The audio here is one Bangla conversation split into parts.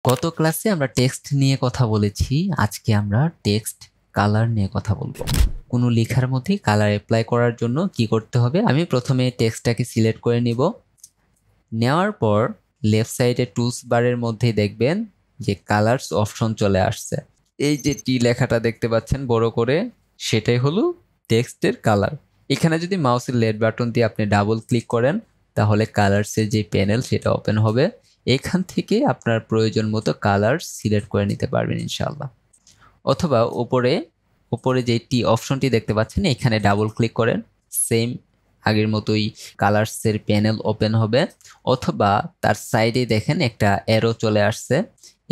গত ক্লাসে আমরা টেক্সট নিয়ে কথা বলেছি, আজকে আমরা টেক্সট কালার নিয়ে কথা বলবো। কোনো লেখার মধ্যে কালার অ্যাপ্লাই করার জন্য কি করতে হবে, আমি প্রথমে টেক্সটটাকে সিলেক্ট করে নিব। নেওয়ার পর লেফট সাইডে টুলস বারের মধ্যে দেখবেন যে কালারস অপশন চলে আসছে। এই যে টি লেখাটা দেখতে পাচ্ছেন বড় করে, সেটাই হলো টেক্সটের কালার। এখানে যদি মাউসের লেফট বাটন দিয়ে আপনি ডাবল ক্লিক করেন তাহলে কালারসের যে প্যানেল সেটা ওপেন হবে। এখান থেকে আপনার প্রয়োজন মতো কালার সিলেক্ট করে নিতে পারবেন ইনশাআল্লাহ। অথবা উপরে যে টি অপশনটি দেখতে পাচ্ছেন এখানে ডাবল ক্লিক করেন, সেম আগের মতোই কালার্সের প্যানেল ওপেন হবে। অথবা তার সাইডে দেখেন একটা অ্যারো চলে আসছে,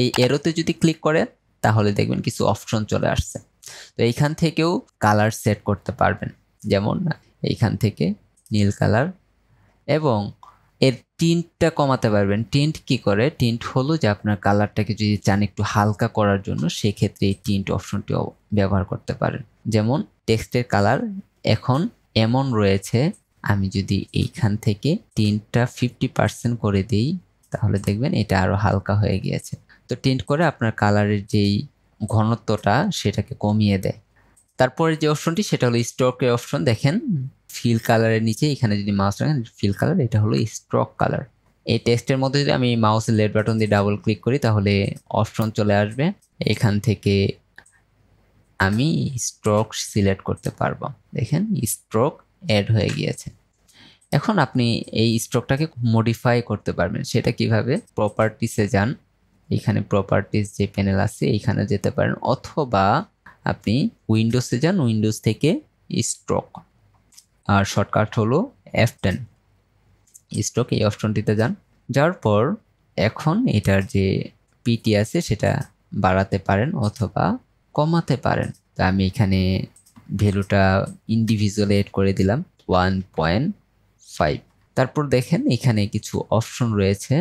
এই অ্যারোতে যদি ক্লিক করেন তাহলে দেখবেন কিছু অপশন চলে আসছে। তো এইখান থেকেও কালার সেট করতে পারবেন, যেমন এইখান থেকে নীল কালার, এবং এর টিন্টটা কমাতে পারবেন। টিন্ট কি করে? টিন্ট হলো যে আপনার কালারটাকে যদি চান একটু হালকা করার জন্য, সেক্ষেত্রে এই টিন্ট অপশনটিও ব্যবহার করতে পারেন। যেমন টেক্সটের কালার এখন এমন রয়েছে, আমি যদি এইখান থেকে টিন্টটা 50% করে দিই তাহলে দেখবেন এটা আরো হালকা হয়ে গিয়েছে। তো টিন্ট করে আপনার কালারের যেই ঘনত্বটা সেটাকে কমিয়ে দেয়। তারপরে যে অপশনটি সেটা হলো স্ট্রোকের অপশন। দেখেন ফিল কালারের নিচে এখানে যদি মাউস রাখেন, ফিল কালার, এটা হলো স্ট্রোক কালার। এই টেক্সটের মধ্যে যদি আমি মাউসের লেফট বাটন দিয়ে ডাবল ক্লিক করি তাহলে অপশন চলে আসবে। এখান থেকে আমি স্ট্রোক সিলেক্ট করতে পারবো। দেখেন স্ট্রোক অ্যাড হয়ে গিয়েছে। এখন আপনি এই স্ট্রোকটাকে মডিফাই করতে পারবেন। সেটা কিভাবে? প্রপার্টিসে যান, এখানে প্রপার্টিস যে প্যানেল আছে এইখানে যেতে পারেন, অথবা আপনি উইন্ডোজে যান, উইন্ডোজ থেকে স্ট্রোক, আর শর্টকাট হলো F10, স্ট্রোক এই অপশনটিতে যান। যাওয়ার পর এখন এটার যে পিটি আছে সেটা বাড়াতে পারেন অথবা কমাতে পারেন। তো আমি এখানে ভ্যালুটা ইন্ডিভিজুয়াল এড করে দিলাম 1.5। তারপর দেখেন এখানে কিছু অপশন রয়েছে,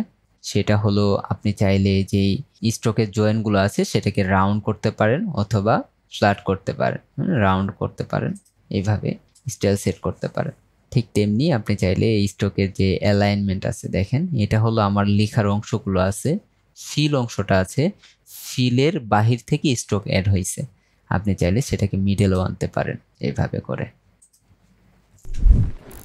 সেটা হলো আপনি চাইলে যেই স্ট্রোকের জয়েন্টগুলো আছে সেটাকে রাউন্ড করতে পারেন অথবা ফ্ল্যাট করতে পারেন, রাউন্ড করতে পারেন, এইভাবে স্টাইল সেট করতে পারেন। ঠিক তেমনি আপনি চাইলে এই স্ট্রোকের যে অ্যালাইনমেন্ট আছে, দেখেন এটা হলো আমার লেখার অংশগুলো আছে, ফিল অংশটা আছে, ফিলের বাহির থেকে স্ট্রোক অ্যাড হয়েছে, আপনি চাইলে সেটাকে মিডেলও আনতে পারেন এইভাবে করে।